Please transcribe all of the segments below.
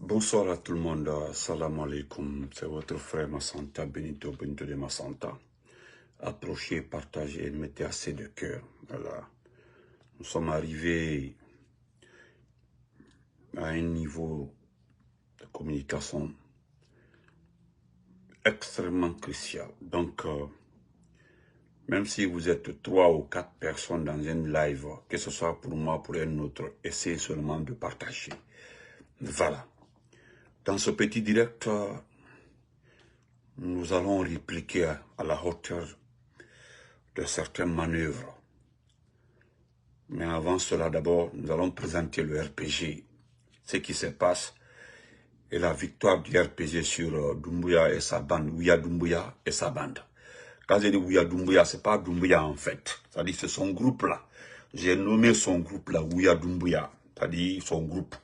Bonsoir à tout le monde, salam alaikum, c'est votre frère Massanta, Benito de Massanta. Approchez, partagez et mettez assez de cœur. Voilà. Nous sommes arrivés à un niveau de communication extrêmement crucial. Donc, même si vous êtes 3 ou 4 personnes dans un live, que ce soit pour moi, pour un autre, essayez seulement de partager. Voilà. Dans ce petit direct, nous allons répliquer à la hauteur de certaines manœuvres. Mais avant cela, d'abord, nous allons présenter le RPG, ce qui se passe, et la victoire du RPG sur Doumbouya et sa bande, Ouya Doumbouya et sa bande. Quand je dis Ouya Doumbouya, ce n'est pas Doumbouya en fait, c'est-à-dire c'est son groupe-là. J'ai nommé son groupe-là Ouya Doumbouya, c'est-à-dire son groupe.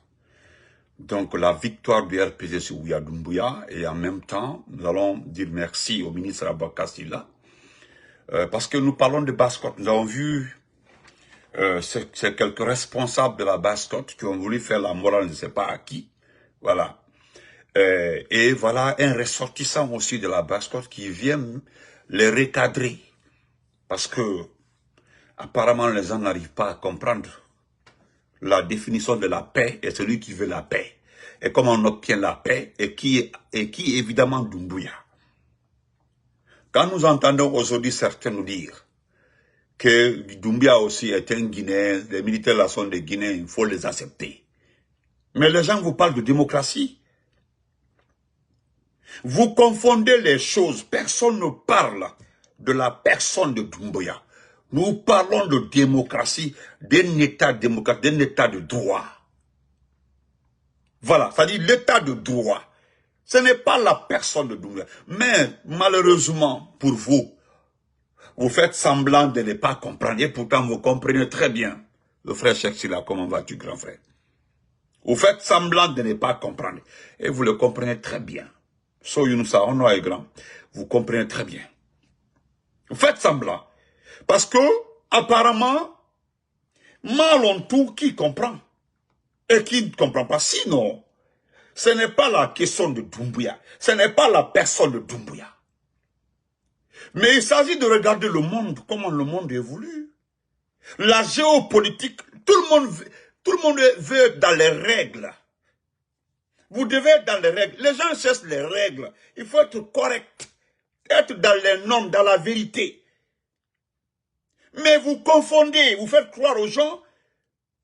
Donc la victoire du RPG sur Ouya Doumbouya, et en même temps, nous allons dire merci au ministre Abakassila, parce que nous parlons de Basse-Côte. Nous avons vu c'est quelques responsables de la Basse-Côte qui ont voulu faire la morale, je ne sais pas à qui. Voilà. Et voilà un ressortissant aussi de la Basse-Côte qui vient les recadrer. Parce que apparemment les gens n'arrivent pas à comprendre la définition de la paix et celui qui veut la paix. Et comment on obtient la paix et qui évidemment Doumbouya. Quand nous entendons aujourd'hui certains nous dire que Doumbouya aussi est un Guinéen, les militaires là sont des Guinéens, il faut les accepter. Mais les gens vous parlent de démocratie. Vous confondez les choses. Personne ne parle de la personne de Doumbouya. Nous parlons de démocratie, d'un état démocratique, d'un état de droit. Voilà, c'est-à-dire l'état de droit. Ce n'est pas la personne de Doumbouya. Mais malheureusement pour vous, vous faites semblant de ne pas comprendre. Et pourtant vous comprenez très bien. Le frère Cheikh Silla, comment vas-tu, grand frère? Vous faites semblant de ne pas comprendre. Et vous le comprenez très bien. Soyunousa, on est grand. Vous comprenez très bien. Vous faites semblant. Parce que, apparemment, mal en tout qui comprend. Et qui ne comprend pas. Sinon, ce n'est pas la question de Doumbouya. Ce n'est pas la personne de Doumbouya. Mais il s'agit de regarder le monde, comment le monde évolue. La géopolitique, tout le monde veut être dans les règles. Vous devez être dans les règles. Les gens cherchent les règles. Il faut être correct. Être dans les normes, dans la vérité. Mais vous confondez, vous faites croire aux gens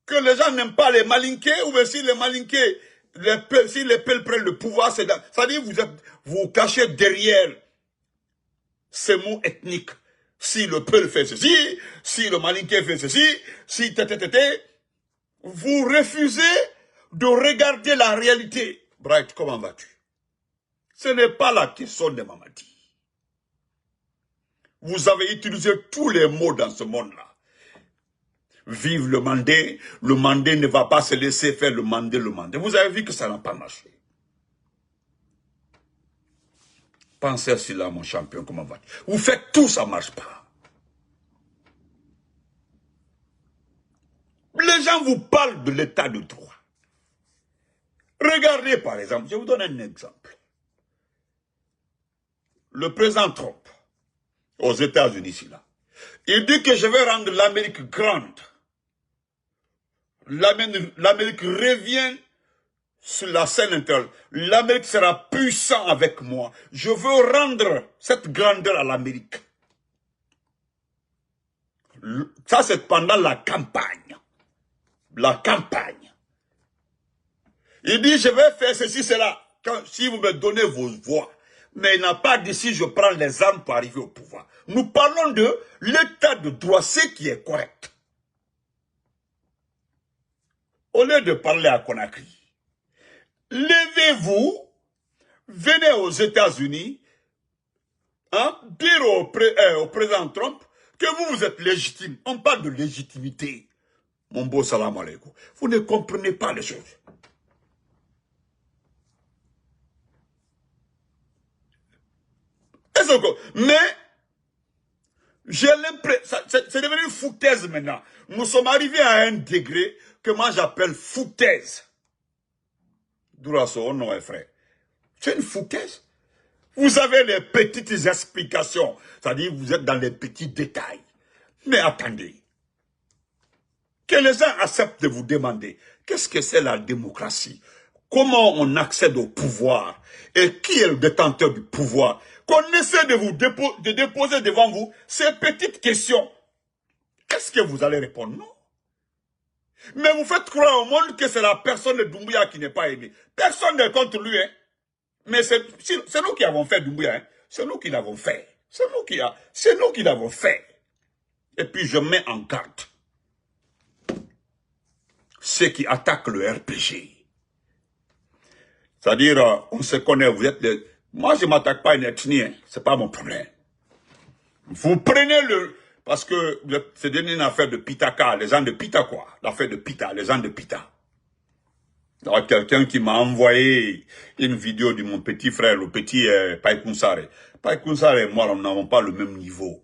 que les gens n'aiment pas les malinqués, ou bien si les malinqués, si les peuples prennent le pouvoir, c'est-à-dire vous cachez derrière ces mots ethniques. Si le peuple fait ceci, si le malinqué fait ceci, si vous refusez de regarder la réalité. Bright, comment vas-tu? Ce n'est pas la question de Mamadi. Vous avez utilisé tous les mots dans ce monde-là. Vive le Mandé ne va pas se laisser faire le Mandé. Vous avez vu que ça n'a pas marché. Pensez à cela, mon champion, comment va-tu? Vous faites tout, ça ne marche pas. Les gens vous parlent de l'état de droit. Regardez par exemple, je vous donne un exemple. Le président Trump, aux États-Unis, ici, là, il dit que je vais rendre l'Amérique grande. L'Amérique revient sur la scène internationale. L'Amérique sera puissante avec moi. Je veux rendre cette grandeur à l'Amérique. Ça, c'est pendant la campagne. La campagne. Il dit, je vais faire ceci, cela. Si vous me donnez vos voix. Mais il n'a pas dit si je prends les armes pour arriver au pouvoir. Nous parlons de l'état de droit, ce qui est correct. Au lieu de parler à Conakry, levez-vous, venez aux États-Unis, hein, dire au président Trump que vous êtes légitime. On parle de légitimité. Mon beau salam alaikum. Vous ne comprenez pas les choses. Mais, j'ai l'impression, c'est devenu foutaise maintenant. Nous sommes arrivés à un degré que moi j'appelle foutaise. Dourasso, non, frère. C'est une foutaise. Vous avez les petites explications. C'est-à-dire, vous êtes dans les petits détails. Mais attendez. Que les gens acceptent de vous demander, qu'est-ce que c'est la démocratie? Comment on accède au pouvoir? Et qui est le détenteur du pouvoir? Qu'on essaie de vous déposer devant vous ces petites questions. Qu'est-ce que vous allez répondre? Non. Mais vous faites croire au monde que c'est la personne de Doumbouya qui n'est pas aimée. Personne n'est contre lui, hein. Mais c'est nous qui avons fait Doumbouya, hein. C'est nous qui l'avons fait. C'est nous qui l'avons fait. Et puis je mets en garde ceux qui attaquent le RPG. C'est-à-dire, on se connaît, vous êtes des... Moi, je ne m'attaque pas à une ethnie, hein. C'est pas mon problème. Vous prenez le... Parce que c'est devenu une affaire de Pitaka, les gens de Pita, quoi. L'affaire de Pita, les gens de Pita. Il y a quelqu'un qui m'a envoyé une vidéo de mon petit frère, le petit Païkounsare. Païkounsare et moi, nous n'avons pas le même niveau.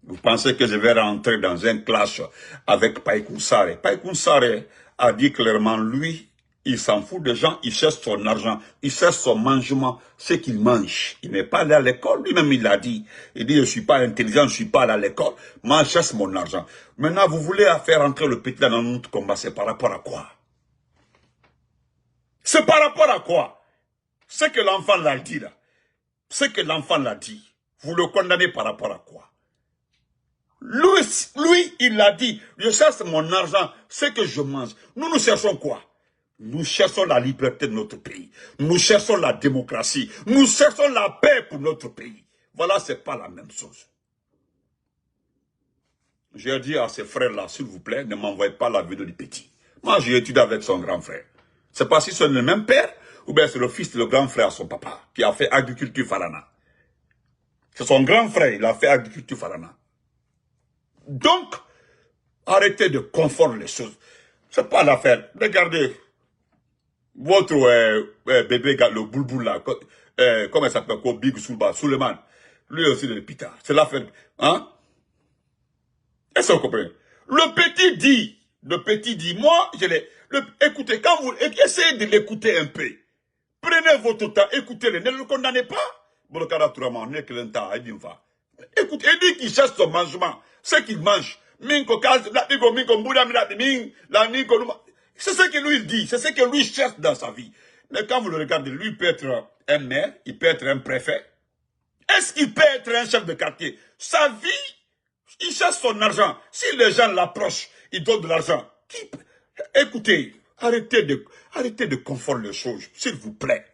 Vous pensez que je vais rentrer dans un clash avec Païkounsare? Païkounsare a dit clairement, lui, il s'en fout des gens, il cherche son argent, il cherche son mangement, ce qu'il mange. Il n'est pas allé à l'école, lui-même il l'a dit. Il dit, je ne suis pas intelligent, je ne suis pas allé à l'école, moi je cherche mon argent. Maintenant, vous voulez faire entrer le petit dans notre combat, c'est par rapport à quoi? C'est par rapport à quoi? Ce que l'enfant l'a dit là, ce que l'enfant l'a dit, vous le condamnez par rapport à quoi? Lui, il l'a dit, je cherche mon argent, ce que je mange. Nous cherchons quoi? Nous cherchons la liberté de notre pays. Nous cherchons la démocratie. Nous cherchons la paix pour notre pays. Voilà, c'est pas la même chose. J'ai dit à ces frères-là, s'il vous plaît, ne m'envoyez pas la vidéo du petit. Moi, j'ai étudié avec son grand frère. C'est pas si c'est le même père, ou bien c'est le fils de le grand frère à son papa, qui a fait agriculture Farana. C'est son grand frère, il a fait agriculture Farana. Donc, arrêtez de confondre les choses. C'est pas l'affaire. Regardez, votre bébé, le boulboul là, comment il s'appelle, Big Souba, Suleiman, lui aussi de l'épita. C'est l'affaire. Hein? Est-ce que vous comprenez? Le petit dit, moi, écoutez, quand vous essayez de l'écouter un peu, prenez votre temps, écoutez-le, ne le condamnez pas. Écoutez, il dit qu'il cherche son mangement, ce qu'il mange. C'est ce que lui il dit, c'est ce que lui cherche dans sa vie. Mais quand vous le regardez, lui peut être un maire, il peut être un préfet. Est-ce qu'il peut être un chef de quartier? Sa vie, il cherche son argent. Si les gens l'approchent, il donne de l'argent. Écoutez, arrêtez de confondre les choses, s'il vous plaît.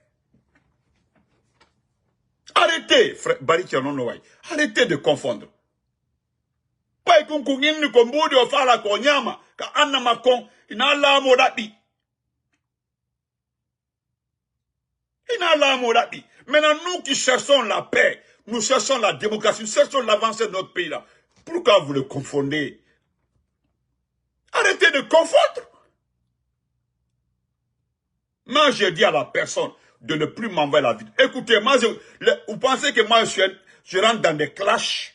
Arrêtez, frère Barikianonoai. Arrêtez de confondre. Pas qu'on ne komboudi au fala konyama, ka anamakon, inala modabi. Inala modabi. Maintenant, nous qui cherchons la paix, nous cherchons la démocratie, nous cherchons l'avancée de notre pays là. Pourquoi vous le confondez? Arrêtez de confondre. Moi, j'ai dit à la personne de ne plus m'envoyer la vidéo. Écoutez, moi, vous pensez que moi, je rentre dans des clashs?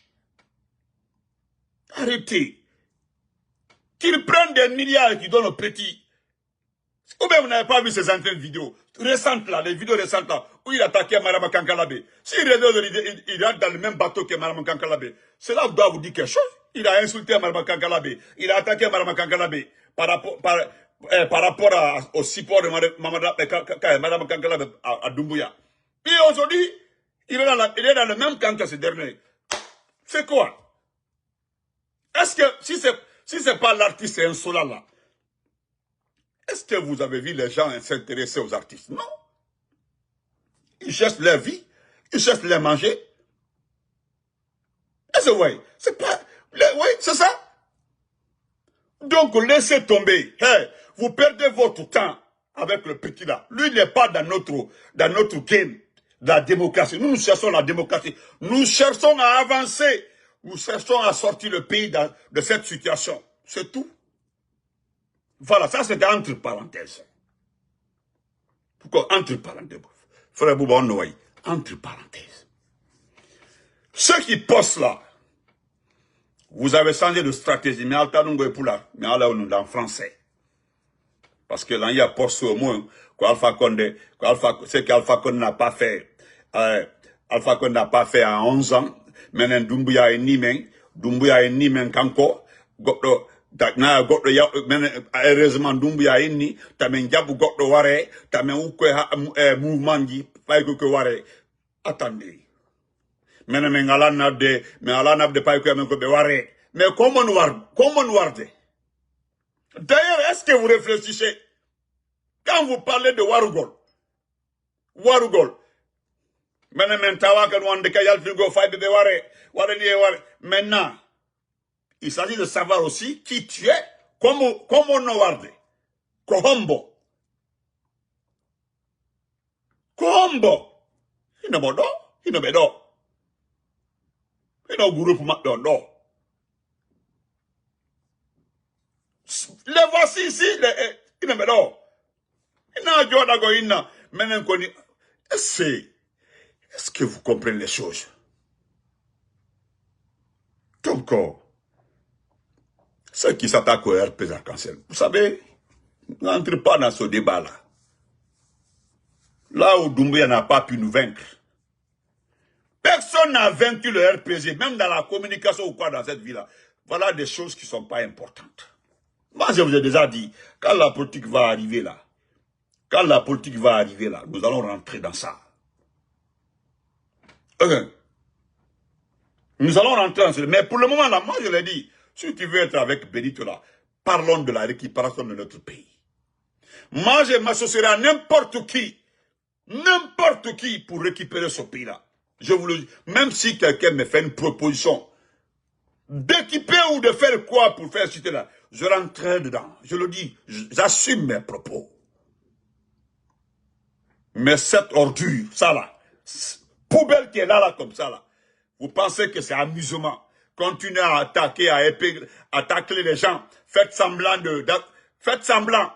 Arrêtez. Qu'ils prennent des milliards et qu'ils donnent aux petits. Ou bien vous n'avez pas vu ces anciennes vidéos récentes là, les vidéos récentes là, où il attaquait Mme Kankalabé. S'il rentre dans le même bateau que Mme Kankalabé, cela doit vous dire quelque chose. Il a insulté Mme Kankalabé. Il a attaqué Mme Kankalabé par rapport au support de Mme Kankalabé à Doumbouya. Et aujourd'hui, il est dans le même camp que ce dernier. C'est quoi? Est-ce que, si c'est pas l'artiste insolent là, est-ce que vous avez vu les gens s'intéresser aux artistes? Non. Ils cherchent leur vie, ils cherchent les manger. Est-ce que vous voyez? C'est pas, oui, c'est ça. Donc, laissez tomber. Hey, vous perdez votre temps avec le petit là. Lui, il n'est pas dans notre game, la démocratie. Nous cherchons la démocratie. Nous cherchons à avancer. Nous cherchons à sortir le pays de cette situation. C'est tout. Voilà, ça c'était entre parenthèses. Pourquoi entre parenthèses? Frère Bouba Noaï, entre parenthèses. Ceux qui postent là, vous avez changé de stratégie, mais en français. Parce que là, il y a pour au moins, qu'Alpha Condé, ce qu'Alpha Condé n'a pas fait, Alpha Condé n'a pas fait à 11 ans, maintenant Doumbouya est ni men kanko, goto, na goto ya, heureusement Doumbouya est ni, tamen jabu goto ware, tamen ukwe mouvement di, pas que ware, attendez. Maintenant, mais alana de pas que men ko be ware, mais comment nous warde? D'ailleurs, est-ce que vous réfléchissez? Quand vous parlez de Warugol, maintenant, il s'agit de savoir aussi qui tu es, comment on warde. Kohombo. Il ne m'en il ne m'en il ne groupe maintenant. Les voici ici, il ne m'en est-ce que vous comprenez les choses? Donc, ceux qui s'attaquent au RP arc-en-ciel, vous savez, n'entrez pas dans ce débat-là. Là où Doumbouya n'a pas pu nous vaincre. Personne n'a vaincu le RPG, même dans la communication ou quoi dans cette vie-là. Voilà des choses qui ne sont pas importantes. Moi, je vous ai déjà dit, quand la politique va arriver là, nous allons rentrer dans ça. Nous allons rentrer dans ça. Mais pour le moment là, moi je l'ai dit, si tu veux être avec Benito là, parlons de la récupération de notre pays. Moi je m'associerai à n'importe qui pour récupérer ce pays-là. Je vous le dis, même si quelqu'un me fait une proposition d'équiper ou de faire quoi pour faire citer là, je rentrerai dedans. Je le dis, j'assume mes propos. Mais cette ordure, ça là, poubelle qui est là comme ça là, vous pensez que c'est amusement? Continuez à attaquer, à tacler les gens, faites semblant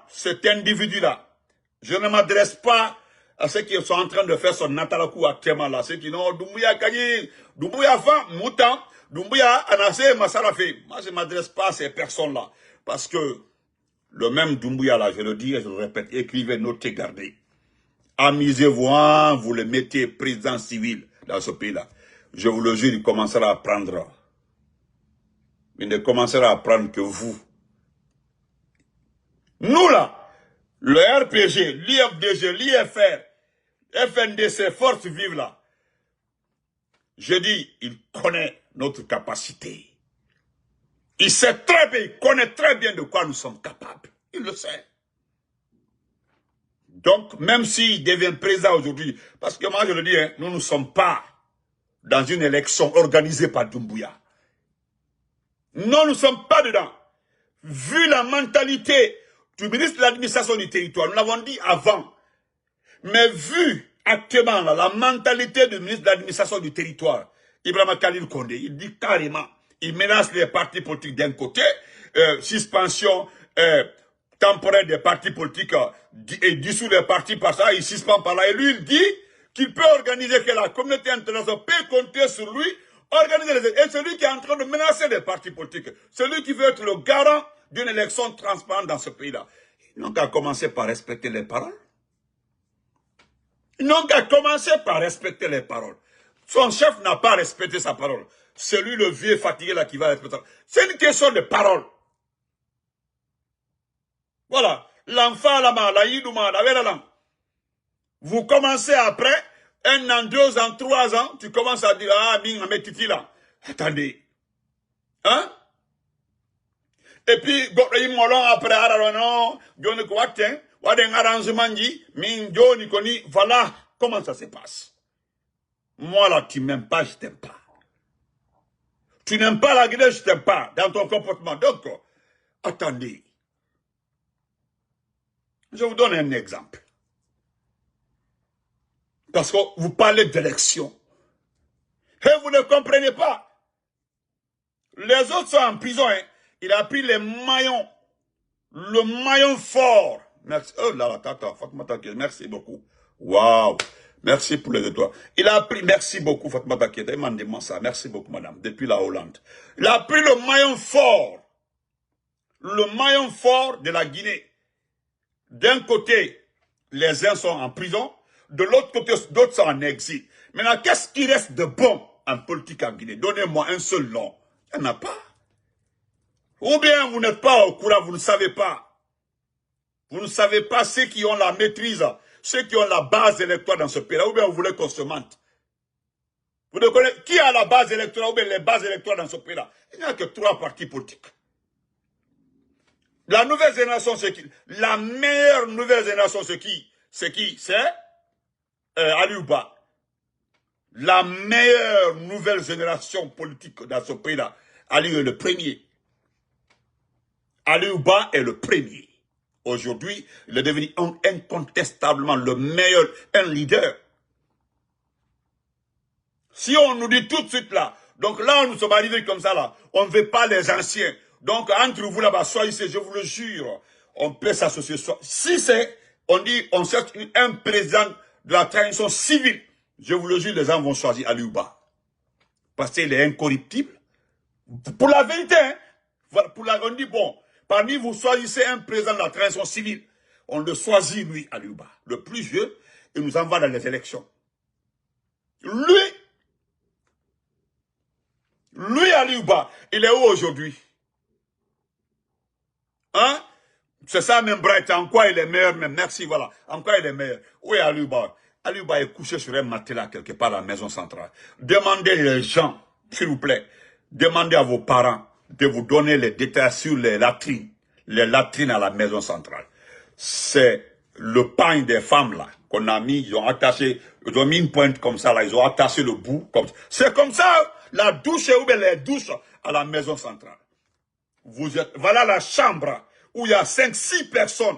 cet individu-là. Je ne m'adresse pas à ceux qui sont en train de faire son natalakou actuellement là, ceux qui n'ont Doumbouya gagné, Doumbouya fan, Moutan, Doumbouya Anassé, Massarafe. Moi, je ne m'adresse pas à ces personnes-là. Parce que le même Doumbouya là, je le dis et je le répète, écrivez, notez, gardez. Amusez-vous, hein, vous le mettez président civil dans ce pays-là. Je vous le jure, il commencera à prendre. Il ne commencera à prendre que vous. Nous là, le RPG, l'IFDG, l'IFR, FNDC, Force Vive là, je dis, il connaît notre capacité. Il sait très bien, il connaît très bien de quoi nous sommes capables. Il le sait. Donc, même s'il devient président aujourd'hui, parce que moi je le dis, hein, nous ne sommes pas dans une élection organisée par Doumbouya. Non, nous ne sommes pas dedans. Vu la mentalité du ministre de l'administration du territoire, nous l'avons dit avant, mais vu actuellement la mentalité du ministre de l'administration du territoire, Ibrahima Khalil Condé, il dit carrément, il menace les partis politiques d'un côté, suspension temporaire des partis politiques et dissout les partis par ça, il suspend par là, et lui il dit qu'il peut organiser, que la communauté internationale peut compter sur lui, organiser les élections. Et celui qui est en train de menacer les partis politiques, celui qui veut être le garant d'une élection transparente dans ce pays-là. Ils n'ont qu'à commencer par respecter les paroles. Ils n'ont qu'à commencer par respecter les paroles. Son chef n'a pas respecté sa parole. C'est lui le vieux fatigué là qui va respecter. C'est une question de parole. Voilà. L'enfant là-bas, la yidouma, la langue. Vous commencez après, 1 an, 2 ans, 3 ans, tu commences à dire, ah, bing, mais titi là. Attendez. Hein? Et puis, après, voilà comment ça se passe. Moi là, tu m'aimes pas, je t'aime pas. Tu n'aimes pas la Guinée, je t'aime pas, dans ton comportement. Donc, attendez. Je vous donne un exemple. Parce que vous parlez d'élection. Et vous ne comprenez pas. Les autres sont en prison. Hein. Il a pris le maillon fort. Merci. Oh là là, tata, Fatma, merci beaucoup. Waouh. Merci pour les étoiles. Il a pris, merci beaucoup, Fatma Taketa. Demandez-moi ça. Merci beaucoup, madame, depuis la Hollande. Il a pris le maillon fort. Le maillon fort de la Guinée. D'un côté, les uns sont en prison, de l'autre côté, d'autres sont en exil. Maintenant, qu'est-ce qui reste de bon en politique en Guinée? Donnez-moi un seul nom. Il n'y en a pas. Ou bien vous n'êtes pas au courant, vous ne savez pas. Vous ne savez pas ceux qui ont la maîtrise, ceux qui ont la base électorale dans ce pays-là, ou bien vous voulez qu'on se mente. Vous ne connaissez qui a la base électorale ou bien les bases électorales dans ce pays-là? Il n'y a que 3 partis politiques. La nouvelle génération, c'est qui? La meilleure nouvelle génération, c'est qui? C'est qui? C'est Aliouba. La meilleure nouvelle génération politique dans ce pays-là. Aliou est le premier. Aliouba est le premier. Aujourd'hui, il est devenu incontestablement le meilleur, un leader. Si on nous dit tout de suite là, donc là, nous sommes arrivés comme ça là, on ne veut pas les anciens. Donc, entre vous là-bas, soyez, je vous le jure, on peut s'associer. Si c'est, on dit, on cherche un président de la transition civile, je vous le jure, les gens vont choisir Aliouba. Parce qu'il est incorruptible. Pour la vérité, hein, on dit, bon, parmi vous choisissez un président de la transition civile. On le choisit, lui, Aliouba. Le plus vieux, il nous envoie dans les élections. Lui, Aliouba, il est où aujourd'hui? Hein? C'est ça même, Bright. En quoi il est meilleur, même. Merci, voilà. En quoi il est meilleur? Où est Aliouba? Aliouba est couché sur un matelas quelque part à la maison centrale. Demandez les gens, s'il vous plaît, demandez à vos parents de vous donner les détails sur les latrines à la maison centrale. C'est le pain des femmes là qu'on a mis, ils ont attaché, ils ont mis une pointe comme ça là, ils ont attaché le bout comme ça. C'est comme ça la douche ou bien les douches à la maison centrale. Voilà la chambre où il y a 5-6 personnes,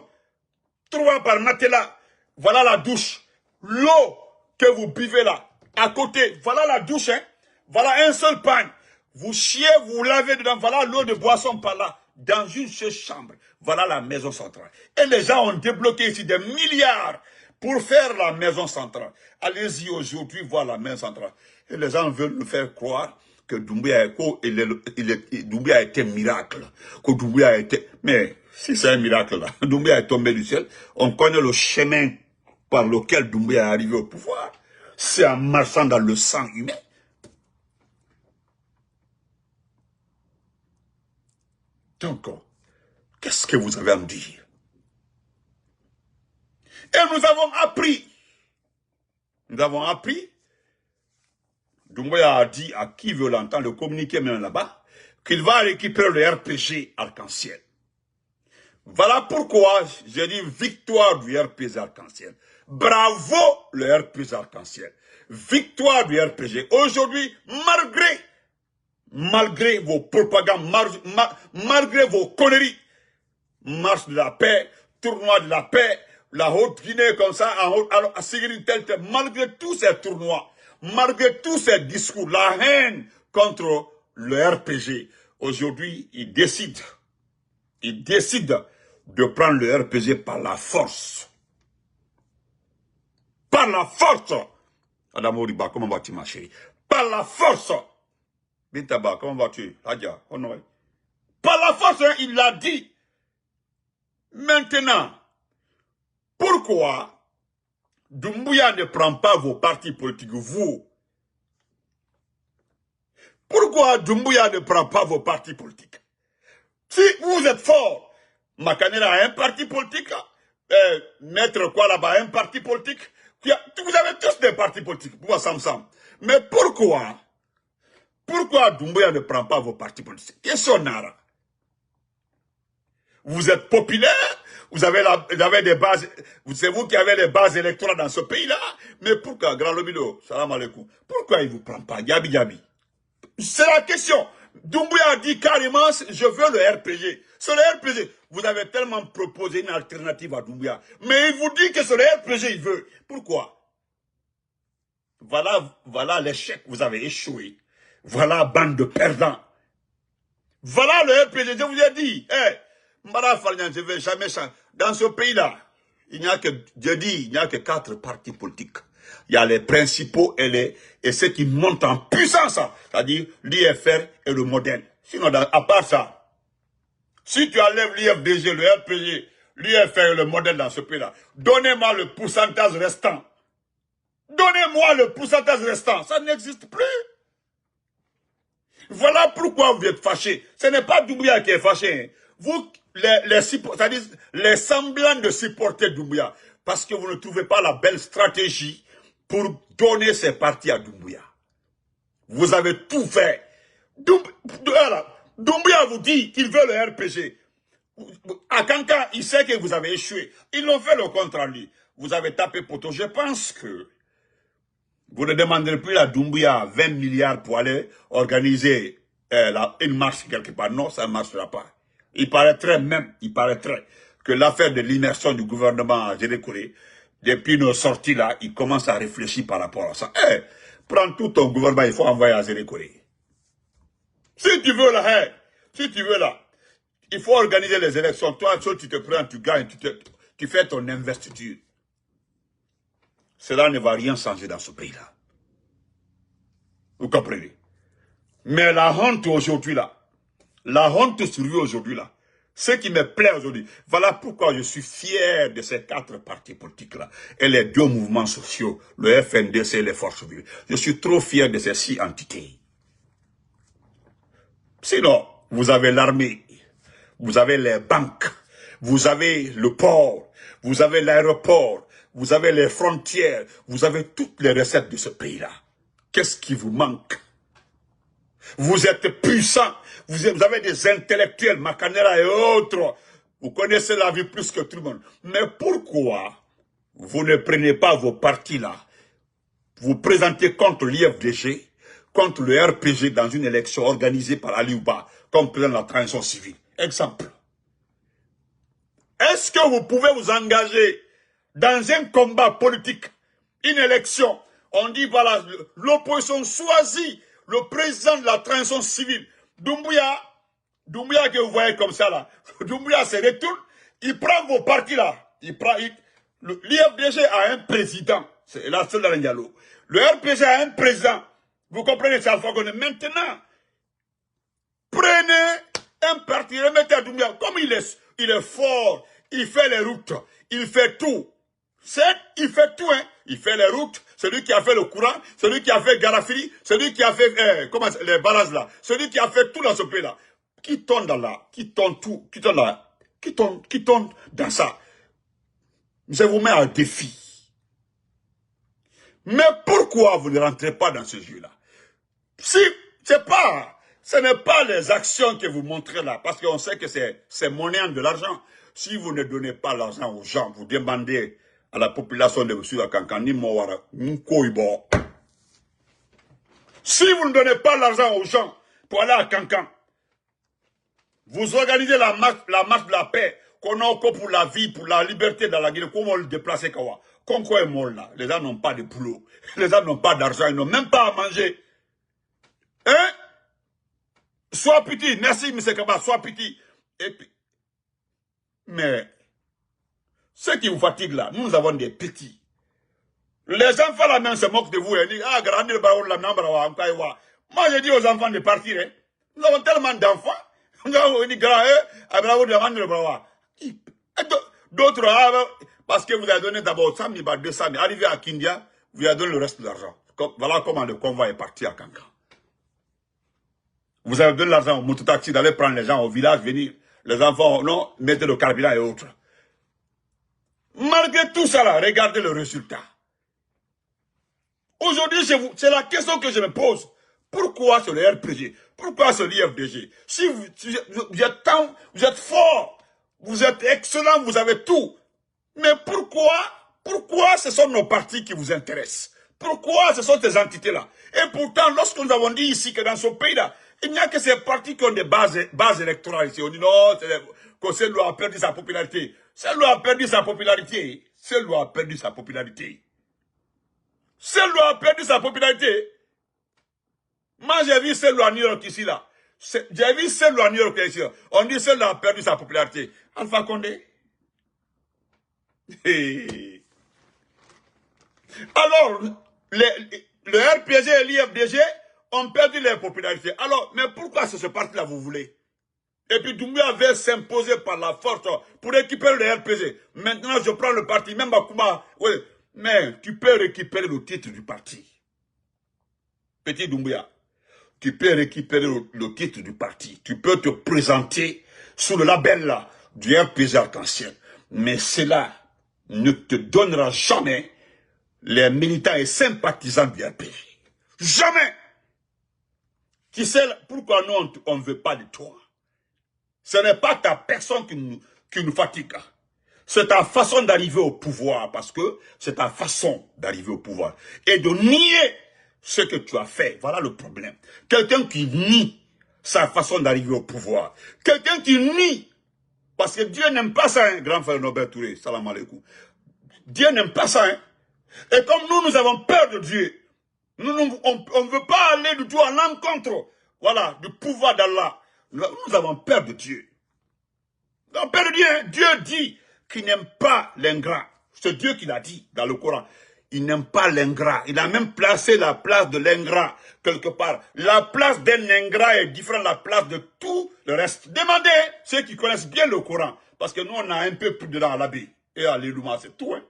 3 par matelas. Voilà la douche. L'eau que vous buvez là, à côté, voilà la douche, hein. Voilà un seul pain. Vous chiez, vous lavez dedans, voilà l'eau de boisson par là, dans une seule chambre. Voilà la maison centrale. Et les gens ont débloqué ici des milliards pour faire la maison centrale. Allez-y aujourd'hui voir la maison centrale. Et les gens veulent nous faire croire que Doumbouya a été miracle. Que Doumbouya a été... Mais si c'est un miracle là, Doumbouya est tombé du ciel. On connaît le chemin par lequel Doumbouya est arrivé au pouvoir. C'est en marchant dans le sang humain. Donc, qu'est-ce que vous avez à me dire? Et nous avons appris. Doumbouya a dit à qui veut l'entendre, le communiqué même là-bas, qu'il va récupérer le RPG Arc-en-Ciel. Voilà pourquoi j'ai dit victoire du RPG Arc-en-Ciel. Bravo le RPG Arc-en-Ciel. Victoire du RPG. Aujourd'hui, malgré vos propagandes, malgré vos conneries, marche de la paix, tournoi de la paix, la Haute-Guinée comme ça, à Sigrid tel, malgré tous ces tournois, malgré tous ces discours, la haine contre le RPG, aujourd'hui, il décide de prendre le RPG par la force. Par la force. Adamo Riba, comment vas-tu ma chérie? Par la force. Bintaba, comment vas-tu? Hadja, Honoré. Par la force, hein, il l'a dit. Maintenant, pourquoi Doumbouya ne prend pas vos partis politiques, vous? Pourquoi Doumbouya ne prend pas vos partis politiques? Si vous êtes fort, Makanera a un parti politique, Maître quoi là-bas, un parti politique, vous avez tous des partis politiques, pour Samsam. Mais pourquoi Doumbouya ne prend pas vos partis politiques? Question Nara. Vous êtes populaire, vous avez des bases, c'est vous qui avez les bases électorales dans ce pays-là, mais pourquoi, Grand Lobilo, salam alaikum, pourquoi il ne vous prend pas, Gabi? C'est la question. Doumbouya a dit carrément, je veux le RPG. C'est le RPG. Vous avez tellement proposé une alternative à Doumbouya, mais il vous dit que c'est le RPG il veut. Pourquoi? Voilà l'échec, vous avez échoué. Voilà bande de perdants. Voilà le RPG, je vous ai dit. Mbara Falnian, je ne vais jamais changer. Dans ce pays-là, il n'y a que 4 partis politiques. Il y a les principaux et ceux qui montent en puissance, c'est-à-dire l'IFR et le modèle. Sinon, à part ça, si tu enlèves l'IFDG, le RPG, Lui a fait le modèle dans ce pays-là. Donnez-moi le pourcentage restant. Donnez-moi le pourcentage restant. Ça n'existe plus. Voilà pourquoi vous êtes fâchés. Ce n'est pas Doumbouya qui est fâché. Hein. Vous, c'est-à-dire les semblants de supporter Doumbouya. Parce que vous ne trouvez pas la belle stratégie pour donner ces partis à Doumbouya. Vous avez tout fait. Doumbouya vous dit qu'il veut le RPG. À Kankan, il sait que vous avez échoué. Ils l'ont fait le contre-lui. Vous avez tapé poteau. Je pense que vous ne demanderez plus à Doumbouya 20 milliards pour aller organiser une marche quelque part. Non, ça ne marchera pas. Il paraîtrait que l'affaire de l'immersion du gouvernement à Génékoré, depuis nos sorties là, il commence à réfléchir par rapport à ça. Prends tout ton gouvernement, il faut envoyer à Génékoré. Si tu veux là, il faut organiser les élections. Toi, tu te prends, tu gagnes, tu fais ton investiture. Cela ne va rien changer dans ce pays-là. Vous comprenez? Mais la honte aujourd'hui là, la honte sur lui aujourd'hui là, ce qui me plaît aujourd'hui, voilà pourquoi je suis fier de ces 4 partis politiques là, et les 2 mouvements sociaux, le FNDC et les forces vives. Je suis trop fier de ces 6 entités. Sinon, vous avez l'armée, vous avez les banques, vous avez le port, vous avez l'aéroport, vous avez les frontières, vous avez toutes les recettes de ce pays-là. Qu'est-ce qui vous manque? Vous êtes puissants, vous avez des intellectuels, Macanera et autres. Vous connaissez la vie plus que tout le monde. Mais pourquoi vous ne prenez pas vos partis là, vous présentez contre l'IFDG, contre le RPG dans une élection organisée par Aliouba, comme président de la transition civile? Exemple. Est-ce que vous pouvez vous engager dans un combat politique, une élection? On dit, voilà, l'opposition choisit le président de la transition civile. Doumbouya que vous voyez comme ça là, Doumbouya se retourne, il prend vos partis là, l'IFDG a un président, c'est la seule dans le dialogue. Le RPG a un président, vous comprenez, c'est Alpha Condé. Maintenant, prenez un parti, remettez à Doumbouya, comme il est fort, il fait les routes, il fait tout. Il fait tout, hein. Il fait les routes, celui qui a fait le courant, celui qui a fait Garafiri, celui qui a fait les barrages là, celui qui a fait tout dans ce pays-là. Qui tombe dans là, qui tombe tout, qui tombe dans ça. Je vous mets un défi. Mais pourquoi vous ne rentrez pas dans ce jeu-là? Si, ce n'est pas les actions que vous montrez là, parce qu'on sait que c'est monnaie de l'argent. Si vous ne donnez pas l'argent aux gens, vous demandez à la population de M. Kankani Mouara, Moukoibo. Si vous ne donnez pas l'argent aux gens pour aller à Kankan, vous organisez la marche de la paix, qu'on a encore pour la vie, pour la liberté dans la Guinée, comment le déplacer Kawa. Conco est mort là, les gens n'ont pas de boulot, les gens n'ont pas d'argent, ils n'ont même pas à manger. Hein? Sois petit, merci M. Kaba, sois petit. Et puis, mais, ce qui vous fatigue là, nous avons des petits. Les enfants là même se moquent de vous et disent, ah, grandir la nambra, moi je dis aux enfants de partir, hein. Nous avons tellement d'enfants. D'autres, parce que vous avez donné d'abord 100 000, 200 000, arrivé à Kindia, vous avez donné le reste de l'argent. Voilà comment le convoi est parti à Kankan. Vous avez donné l'argent au mototaxi d'aller prendre les gens au village, venir. Les enfants, non, mettez le carburant et autres. Malgré tout ça, là, regardez le résultat. Aujourd'hui, c'est la question que je me pose. Pourquoi c'est le RPG? Pourquoi c'est l'IFDG? Si vous êtes fort, vous êtes excellent, vous avez tout. Mais pourquoi ce sont nos partis qui vous intéressent? Pourquoi ce sont ces entités-là? Et pourtant, lorsque nous avons dit ici que dans ce pays-là, il n'y a que ces partis qui ont des bases électorales ici. On dit non, que cette loi a perdu sa popularité. Cette loi a perdu sa popularité. Cette loi a perdu sa popularité. Cette loi a perdu sa popularité. Moi, j'ai vu cette loi New York ici, là. J'ai vu cette loi New York ici, là. On dit celle-là a perdu sa popularité. Alpha Condé. Alors, le RPG et l'IFDG ont perdu leur popularité. Alors, mais pourquoi c'est ce parti-là vous voulez? Et puis Doumbouya avait s'imposer par la force pour récupérer le RPG. Maintenant, je prends le parti, même Bakouma. Oui, mais tu peux récupérer le titre du parti. Petit Doumbouya, tu peux récupérer le titre du parti. Tu peux te présenter sous le label là, du RPG Arc-en-Ciel. Mais cela ne te donnera jamais les militants et sympathisants du RPG. Jamais. Tu sais pourquoi nous, on ne veut pas de toi? Ce n'est pas ta personne qui nous fatigue. C'est ta façon d'arriver au pouvoir, parce que c'est ta façon d'arriver au pouvoir. Et de nier ce que tu as fait, voilà le problème. Quelqu'un qui nie sa façon d'arriver au pouvoir. Quelqu'un qui nie, parce que Dieu n'aime pas ça, hein, grand frère Norbert Touré, salam alaikum. Dieu n'aime pas ça. Hein. Et comme nous avons peur de Dieu, on ne veut pas aller du tout à l'encontre, voilà, du pouvoir d'Allah. Nous avons peur de Dieu. Nous avons peur de Dieu. Hein. Dieu dit qu'il n'aime pas l'ingrat. C'est Dieu qui l'a dit dans le Coran. Il n'aime pas l'ingrat. Il a même placé la place de l'ingrat quelque part. La place d'un ingrat est différente de la place de tout le reste. Demandez ceux qui connaissent bien le Coran. Parce que nous, on a un peu plus dedans à l'abbé. Et à l'Elouma, c'est tout. Hein.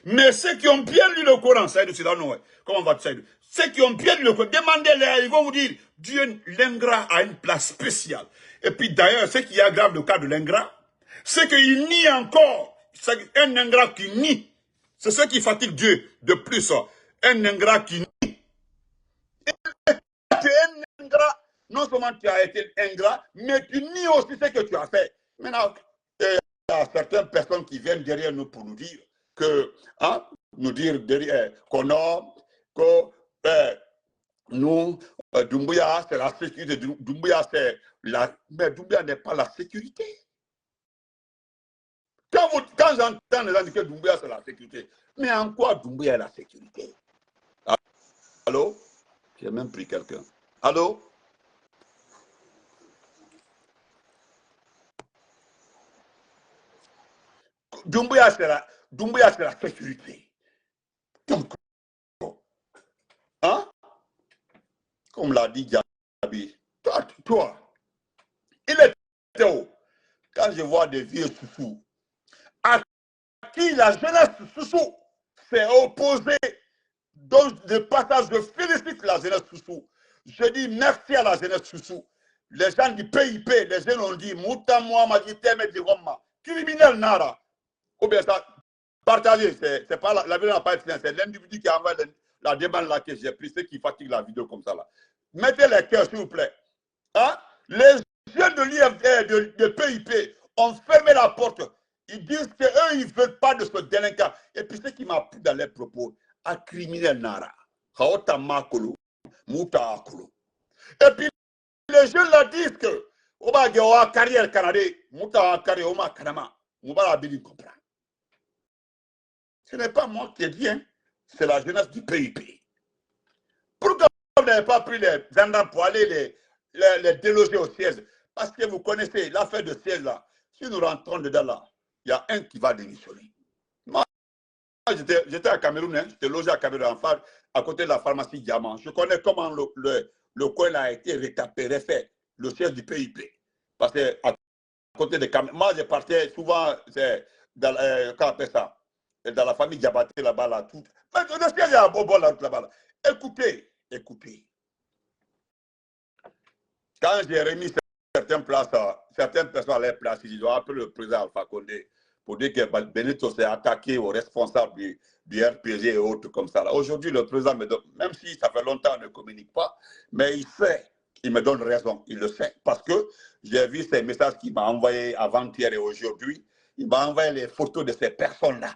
Mais ceux qui ont bien lu le Coran, ça c'est là, non, comment on va dire? Ceux qui ont bien lu le Coran, demandez-les, ils vont vous dire, Dieu, l'ingrat a une place spéciale. Et puis d'ailleurs, ce qui aggrave le cas de l'ingrat, c'est qu'il nie encore. C'est un ingrat qui nie. C'est ce qui fatigue Dieu de plus. Un ingrat qui nie. Et tu es un ingrat. Non seulement tu as été ingrat, mais tu nies aussi ce que tu as fait. Maintenant, il y a certaines personnes qui viennent derrière nous pour nous dire que, hein, nous dire derrière qu'on a, que nous, Doumbouya, c'est la sécurité. Doumbouya, c'est la. Mais Doumbouya n'est pas la sécurité. Quand j'entends les gens dire que Doumbouya, c'est la sécurité, mais en quoi Doumbouya est la sécurité? Allô? J'ai même pris quelqu'un. Allô? Doumbouya, c'est la sécurité. Donc, hein? Comme l'a dit Diaby, toi, il est haut. Quand je vois des vieux sous à qui la jeunesse Soussou s'est opposée, donc de passage, je félicite la jeunesse Soussou. Je dis merci à la jeunesse Soussou. Les gens du PIP, les jeunes ont dit, Mouta Mohamed, criminel Nara. Ou bien ça, partagez, c'est pas la vidéo n'a pas été, c'est l'individu qui a envoyé la demande là que j'ai pris, ceux qui fatiguent la vidéo comme ça là. Mettez les cœurs s'il vous plaît. Hein? Les jeunes de l'IFD, de PIP, ont fermé la porte. Ils disent qu'eux, ils ne veulent pas de ce délinquant. Et puis, ce qui m'a pris dans les propos, à criminel Nara. Et puis, les jeunes là disent que, carrière canadé, ce n'est pas moi qui ai dit, hein. C'est la jeunesse du PIP. Pourquoi vous n'avez pas pris les gendarmes pour aller les déloger au siège? Parce que vous connaissez l'affaire de siège là. Si nous rentrons dedans là, il y a un qui va démissionner. Moi, j'étais à Cameroun, hein, j'étais logé à Cameroun, à côté de la pharmacie Diamant. Je connais comment le coin a été retapé, refait, le siège du PIP. Parce que à côté de Cameroun, moi je partais souvent, dans, quand on appelle ça, dans la famille Diabaté là-bas, là, tout. Mais le siège est à Bobo là-bas. Là. Écoutez. Quand j'ai remis certaines personnes à leur place, ils ont appelé le président Alpha Condé pour dire que Benito s'est attaqué aux responsables du RPG et autres comme ça. Aujourd'hui, le président me donne, même si ça fait longtemps qu'on ne communique pas, mais il sait, il me donne raison, il le sait, parce que j'ai vu ces messages qu'il m'a envoyés avant-hier et aujourd'hui. Il m'a envoyé les photos de ces personnes-là.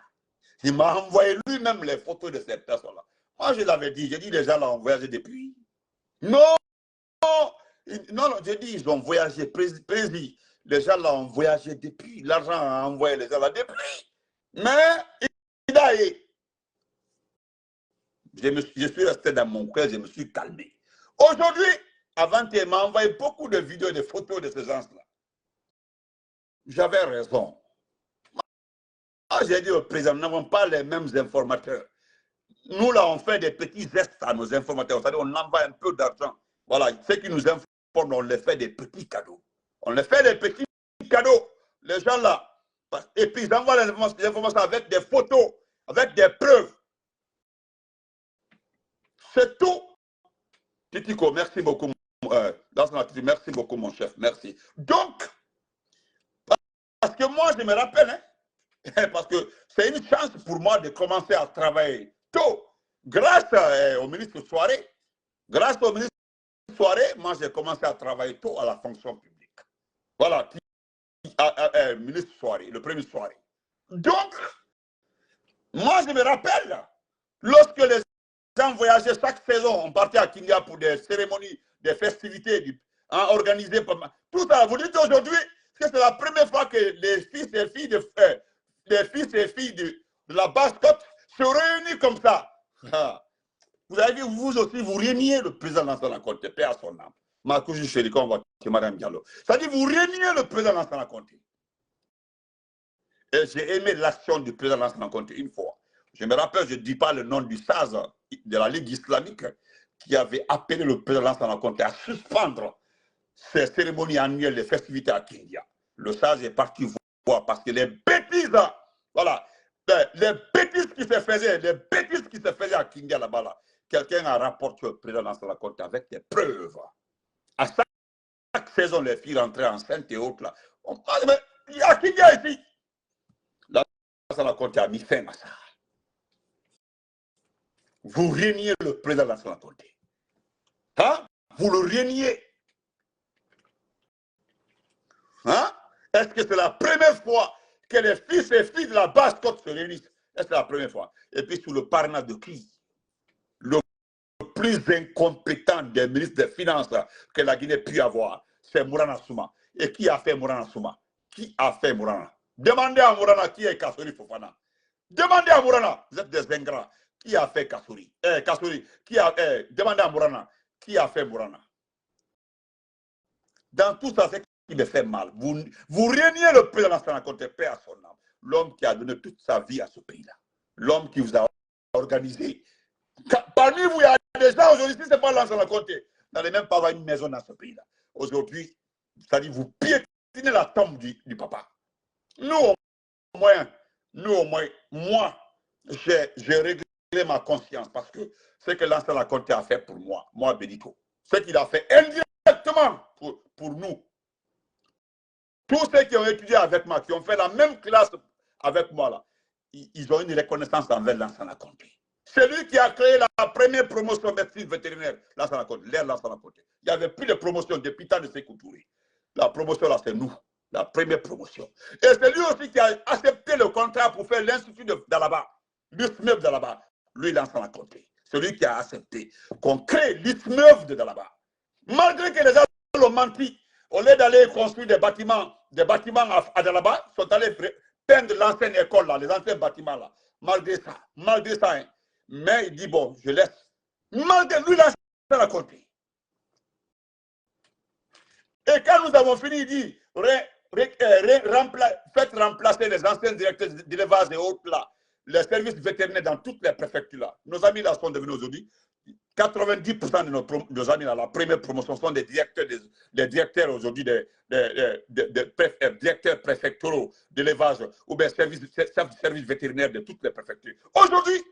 Il m'a envoyé lui-même les photos de ces personnes-là. Moi, je l'avais dit, j'ai dit les gens l'ont voyagé depuis. Non, non, j'ai dit ils ont voyagé, précis. Les gens l'ont voyagé depuis. L'argent a envoyé les gens là depuis. Mais, je suis resté dans mon cœur, je me suis calmé. Aujourd'hui, avant, il m'a envoyé beaucoup de vidéos et de photos de ces gens-là. J'avais raison. Moi, j'ai dit au président, nous n'avons pas les mêmes informateurs. Nous, là, on fait des petits gestes à nos informateurs. C'est-à-dire, on envoie un peu d'argent. Voilà, ceux qui nous informent on leur fait des petits cadeaux. On leur fait des petits cadeaux. Les gens là. Et puis ils envoient les informations avec des photos, avec des preuves. C'est tout. Titico, merci beaucoup. Merci beaucoup, mon chef. Merci. Donc, parce que moi, je me rappelle, hein, parce que c'est une chance pour moi de commencer à travailler tôt. Grâce au ministre Soirée, moi, j'ai commencé à travailler tôt à la fonction publique. Voilà, ministre Soirée, le premier Soirée. Donc, moi, je me rappelle, lorsque les gens voyageaient chaque saison, on partait à Kindia pour des cérémonies, des festivités organisées par... Tout ça, vous dites aujourd'hui que c'est la première fois que les fils et filles de la Basse-Côte se réunissent comme ça. Vous avez vu, vous aussi, vous régnez le président Lansana Conté, paix à son âme. Ma cousine chérie, on va Madame Diallo. Ça dit, vous régnez le président Lansana Conté. Et j'ai aimé l'action du président Lansana Conté une fois. Je me rappelle, je ne dis pas le nom du SAZ de la Ligue islamique qui avait appelé le président Lansana Conté à suspendre ces cérémonies annuelles, les festivités à Kindia. Le SAZ est parti voir parce que les bêtises, voilà, les bêtises qui se faisaient à Kindia là-bas, là, quelqu'un a rapporté au président Lansana Conté avec des preuves. À chaque saison, les filles rentraient enceintes et autres là. On parle, mais il y a Kindia ici. Lansana Conté a mis fin à ça. Vous régnez le président Lansana Conté. Hein? Vous le régnez. Hein? Est-ce que c'est la première fois que les fils et filles de la Basse-Côte se réunissent? Est-ce que c'est la première fois? Et puis sous le parrainage de qui? Le plus incompétent des ministres des Finances que la Guinée pu avoir, c'est Mourana Souma. Et qui a fait Mourana Souma? Qui a fait Mourana? Demandez à Mourana qui est Kassouri Fofana. Demandez à Mourana, vous êtes des ingrats. Qui a fait Kassouri? Demandez à Mourana, qui a fait Mourana? Dans tout ça, c'est qui me fait mal. Vous régnez le président Lansana Conté, paix à son âme. L'homme qui a donné toute sa vie à ce pays-là. L'homme qui vous a organisé. Parmi vous, il y a des gens aujourd'hui, si ce n'est pas Lansana Conté, vous n'allez même pas avoir une maison dans ce pays-là. Aujourd'hui, c'est-à-dire vous piétinez la tombe du papa. Nous, au moins, moi, j'ai réglé ma conscience parce que ce que Lansana Conté a fait pour moi, Bénico, ce qu'il a fait indirectement pour nous. Tous ceux qui ont étudié avec moi, qui ont fait la même classe avec moi, là, ils ont une reconnaissance envers Lansana Conté. C'est lui qui a créé la première promotion de médecine vétérinaire, Lansana Conté, l'ère Lansana Conté. Il n'y avait plus de promotion depuis temps de Sékou Touré. La promotion, là, c'est nous. La première promotion. Et c'est lui aussi qui a accepté le contrat pour faire l'Institut d'Alaba, l'ISMEF d'Alaba. Lui, Lansana Conté. C'est lui qui a accepté qu'on crée l'ISMEF de Dalaba. Malgré que les gens l'ont menti, au lieu d'aller construire des bâtiments à Dalaba, ils sont allés peindre l'ancienne école, là, les anciens bâtiments là. Malgré ça, hein. Mais il dit, bon, je laisse. Malgré lui, Lansana Conté. Et quand nous avons fini, il dit, faites remplacer les anciens directeurs d'élevage et autres là, les services vétérinaires dans toutes les préfectures là. Nos amis là sont devenus aujourd'hui, 90% de nos amis là, la première promotion sont des directeurs aujourd'hui, des directeurs préfectoraux d'élevage ou bien services vétérinaires de toutes les préfectures. Aujourd'hui,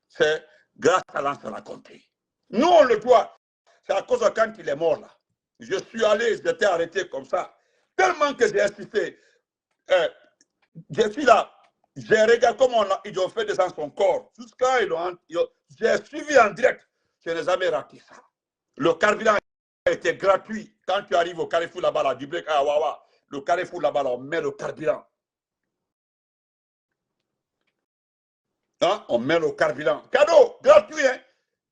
c'est grâce à Lansana Conté. Nous, on le doit. C'est à cause de quand il est mort là. Je suis allé, j'étais arrêté comme ça. Tellement que j'ai insisté. Je suis là. J'ai regardé comment ils ont fait descendre son corps. Jusqu'à j'ai suivi en direct. Je n'ai jamais raté ça. Le carburant était gratuit. Quand tu arrives au carrefour là-bas, là, du Blek à Wawa, le carrefour là-bas, là, on met le carburant. Hein? On met le carburant. Cadeau, gratuit. Hein?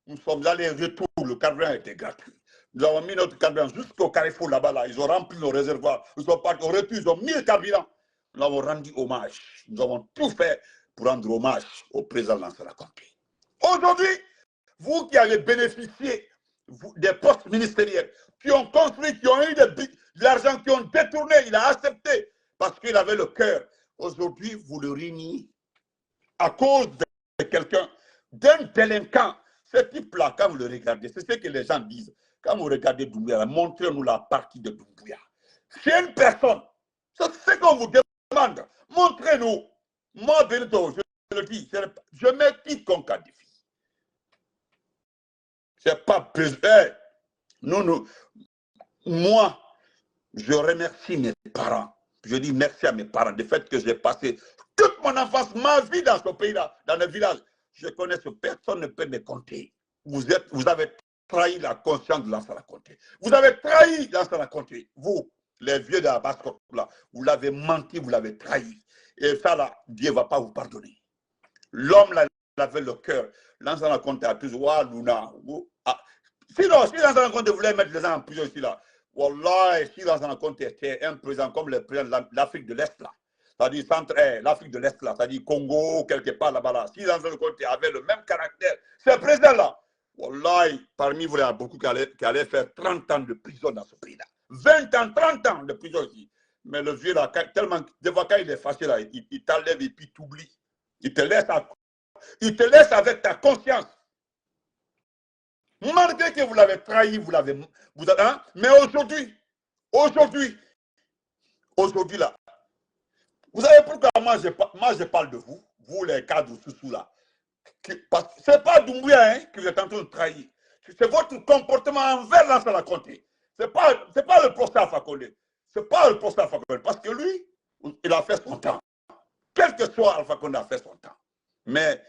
Nous sommes allés retour, le carburant était gratuit. Nous avons mis notre carburant jusqu'au carrefour là-bas. Là. Ils ont rempli nos réservoirs. Ils sont partis au retour, ils ont mis le carburant. Nous avons rendu hommage. Nous avons tout fait pour rendre hommage au président Lansana Conté. Aujourd'hui, vous qui avez bénéficié des postes ministériels, qui ont construit, qui ont eu de l'argent, qui ont détourné, il a accepté parce qu'il avait le cœur. Aujourd'hui, vous le régnez à cause de quelqu'un, d'un délinquant. Ce type-là, quand vous le regardez, c'est ce que les gens disent. Quand vous regardez Doumbouya, montrez-nous la partie de Doumbouya. C'est une personne. C'est ce qu'on vous demande. Montrez-nous. Moi, Benito, je le dis, je mets quiconque à défi. C'est pas besoin. Moi, je remercie mes parents. Je dis merci à mes parents du fait que j'ai passé toute mon enfance, ma vie dans ce pays-là, dans le village. Je connais ce personne ne peut me compter. Vous avez trahi la conscience de Lansana Conté. Vous avez trahi Lansana Conté. Vous, les vieux de la basse là, vous l'avez menti, vous l'avez trahi. Et ça, là, Dieu ne va pas vous pardonner. L'homme, là, il avait le cœur. Lansana Conté a toujours, Luna. Sinon, si Lansana Conté voulait mettre les gens en prison ici, là, Wallah, si Lansana Conté était un président comme le président de l'Afrique de l'Est, là, c'est-à-dire l'Afrique de l'Est, là, c'est-à-dire Congo, quelque part là-bas, là, si Lansana Conté avait le même caractère, ce président-là, Wallah, parmi vous, il y a beaucoup qui allaient faire 30 ans de prison dans ce pays-là. 20 ans, 30 ans de prison ici. Mais le vieux, là, tellement, des fois, quand il est fâché, là, il t'enlève et puis il t'oublie. Il te laisse avec ta conscience. Malgré que vous l'avez trahi, hein? Mais aujourd'hui là, vous savez pourquoi moi je parle de vous, vous les cadres sous là. Ce n'est pas Doumbouya hein, que vous êtes en train de trahir. C'est votre comportement envers Lansana Conté. Ce n'est pas le professeur Alpha Condé. Ce n'est pas le professeur Alpha Condé. Parce que lui, il a fait son temps. Quel que soit Alpha Condé a fait son temps. Mais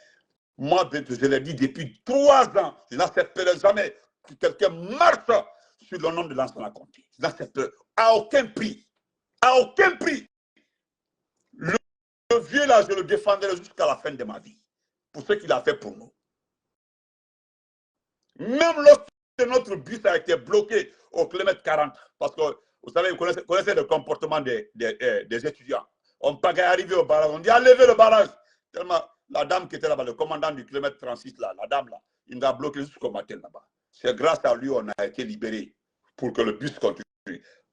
moi, je l'ai dit depuis 3 ans, je n'accepterai jamais que quelqu'un marche sur le nom de Lansana Conté. Je n'accepterai à aucun prix. À aucun prix. Le vieux là, je le défendrai jusqu'à la fin de ma vie. Pour ce qu'il a fait pour nous. Même lorsque notre bus a été bloqué au kilomètre 40, parce que vous savez, vous connaissez le comportement des étudiants. On pas arrivé au barrage, on dit enlevez le barrage. Tellement la dame qui était là-bas, le commandant du kilomètre 36, là, la dame là, il nous a bloqué jusqu'au matin là-bas. C'est grâce à lui qu'on a été libéré pour que le bus continue.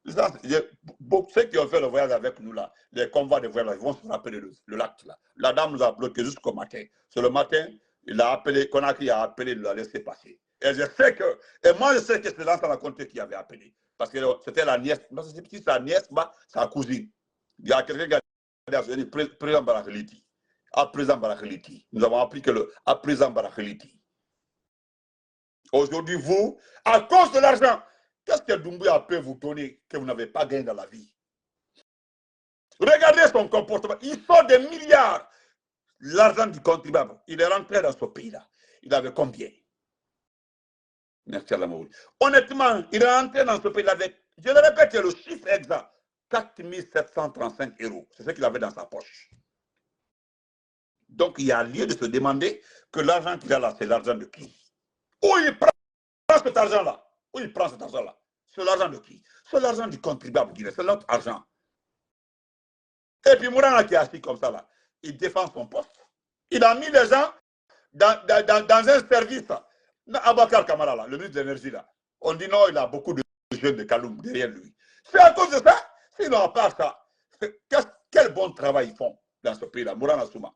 Ceux qui ont fait le voyage avec nous là, les convois de voyage, ils vont se rappeler le lac là. La dame nous a bloqué jusqu'au matin. C'est le matin, il a appelé, Conakry a appelé de la laisser passer. Et je sais que, et moi je sais que c'est Lansana Conté qui avait appelé. Parce que c'était la nièce, c'est petit, sa nièce, sa cousine. Il y a quelqu'un qui a dit, président Barakheliti. À présent Barakheliti. Nous avons appris que à présent Barakheliti. Aujourd'hui, vous, à cause de l'argent, qu'est-ce que Doumbouya peut vous donner que vous n'avez pas gagné dans la vie? Regardez son comportement. Il sort des milliards. L'argent du contribuable. Il est rentré dans ce pays-là. Il avait combien? Merci à l'amour. Honnêtement, il est rentré dans ce pays-là avec, je le répète, le chiffre exact, 4 735 €. C'est ce qu'il avait dans sa poche. Donc, il y a lieu de se demander que l'argent qu'il a là, c'est l'argent de qui? Où il prend cet argent-là? Où il prend cet argent-là? C'est l'argent de qui? C'est l'argent du contribuable, c'est notre argent. Et puis Mourana qui est assis comme ça, là, il défend son poste. Il a mis les gens dans un service. Abakar Kamara, là, le ministre de l'énergie, là, on dit non, il a beaucoup de jeunes de Kaloum derrière lui. C'est à cause de ça. Sinon, à part ça, quel bon travail ils font dans ce pays-là. Mourana Souma.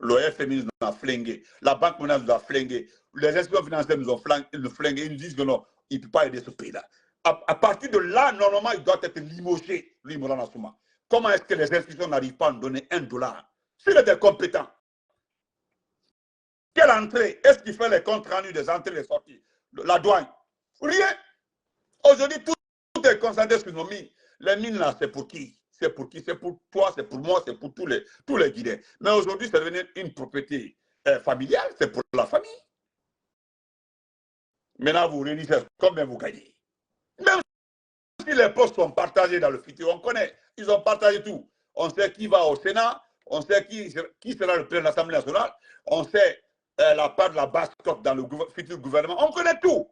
Le FMI nous a flingué. La Banque mondiale nous a flingué. Les institutions financières nous ont flingué. Ils nous disent que non, il ne peut pas aider ce pays-là. À partir de là, normalement, il doit être limogé, lui, Mourana Souma. Comment est-ce que les institutions n'arrivent pas à nous donner $1? S'il est compétent, quelle entrée? Est-ce qu'il fait les comptes rendus des entrées et des sorties? La douane? Rien. Aujourd'hui, tout est concentré sur nos mines. Les mines, là, c'est pour qui? C'est pour qui? C'est pour toi, c'est pour moi, c'est pour tous les Guinéens. Mais aujourd'hui, c'est devenu une propriété familiale, c'est pour la famille. Maintenant, vous réunissez combien vous gagnez. Même si les postes sont partagés dans le futur, on connaît, ils ont partagé tout. On sait qui va au Sénat, on sait qui sera le président de l'Assemblée nationale, on sait la part de la basse cote dans le futur gouvernement, on connaît tout.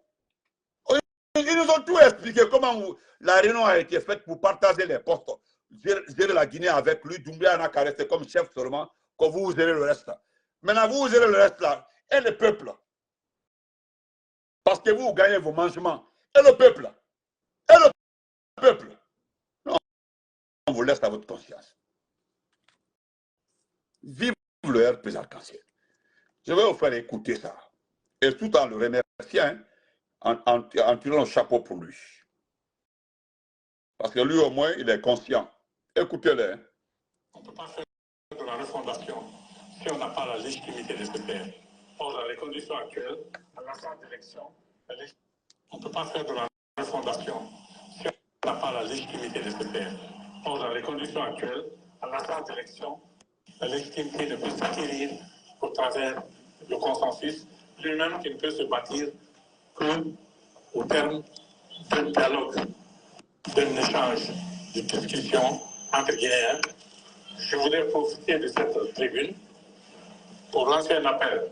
Ils nous ont tout expliqué comment la réunion a été faite pour partager les postes. Gérer la Guinée avec lui, Doumbouya n'a qu'à rester comme chef seulement, que vous gérez le reste. Maintenant, vous gérez le reste là, et le peuple. Parce que vous gagnez vos mangements. Et le peuple. Et le peuple. Non, on vous laisse à votre conscience. Vive le RPG Arc-en-Ciel. Je vais vous faire écouter ça. Et tout en le remerciant, hein, en tirant le chapeau pour lui. Parce que lui, au moins, il est conscient. Écoutez-le. On ne peut pas faire de la refondation si on n'a pas la légitimité de se faire. Or, dans les conditions actuelles, à l'ensemble d'élections, on ne peut pas faire de la refondation si on n'a pas la légitimité de se faire. Or, dans les conditions actuelles, à l'ensemble d'élections, la légitimité ne peut s'acquérir qu'au travers du consensus, lui-même qui ne peut se bâtir qu'au terme d'un dialogue, d'un échange, de discussion entre Guinéens. Je voudrais profiter de cette tribune pour lancer un appel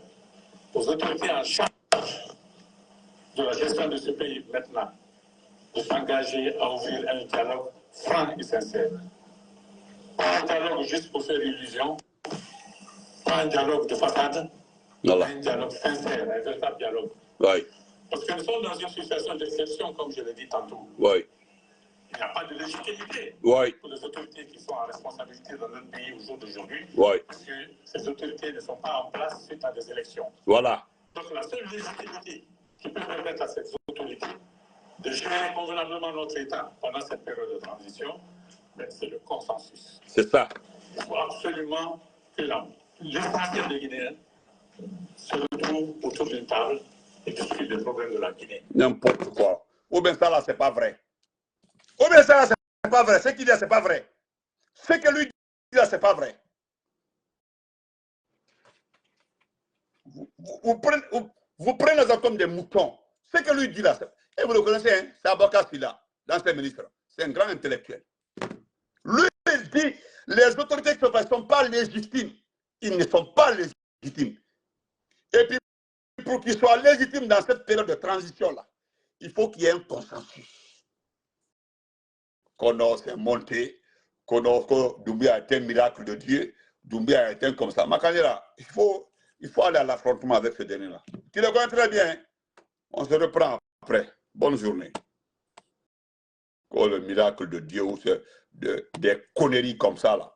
aux autorités en charge de la gestion de ce pays maintenant, de s'engager à ouvrir un dialogue franc et sincère. Pas un dialogue juste pour faire illusion, pas un dialogue de façade, Voilà. un dialogue sincère, un véritable dialogue. Oui. Parce que nous sommes dans une situation d'exception, comme je l'ai dit tantôt. Oui. Il n'y a pas de légitimité Oui. pour les autorités qui sont en responsabilité dans notre pays au jour d'aujourd'hui, Oui. parce que ces autorités ne sont pas en place suite à des élections. Voilà. Donc la seule légitimité qui peut permettre à cette autorité de gérer convenablement notre État pendant cette période de transition, c'est le consensus. C'est ça. Il faut absolument que l'essentiel des Guinéens se retrouve autour d'une table et discute des problèmes de la Guinée. N'importe quoi. Ou bien ça là, c'est pas vrai. Ou bien ça là, c'est pas vrai. Ce qu'il dit, c'est pas vrai. Ce que lui dit là, c'est pas vrai. Vous prenez ça comme des moutons. Ce que lui dit là, et vous le connaissez, hein, c'est Abakassi là, l'ancien ministre. C'est un grand intellectuel. Lui, il dit, les autorités ne sont pas légitimes. Ils ne sont pas légitimes. Et puis, pour qu'ils soient légitimes dans cette période de transition-là, il faut qu'il y ait un consensus. Qu'on s'est monté, que Doumbia a été un miracle de Dieu, Doumbia a été comme ça. Makanyela, il faut aller à l'affrontement avec ce dernier-là. Tu le connais très bien. Hein? On se reprend après. Bonne journée. Oh, le miracle de Dieu ou des conneries comme ça là.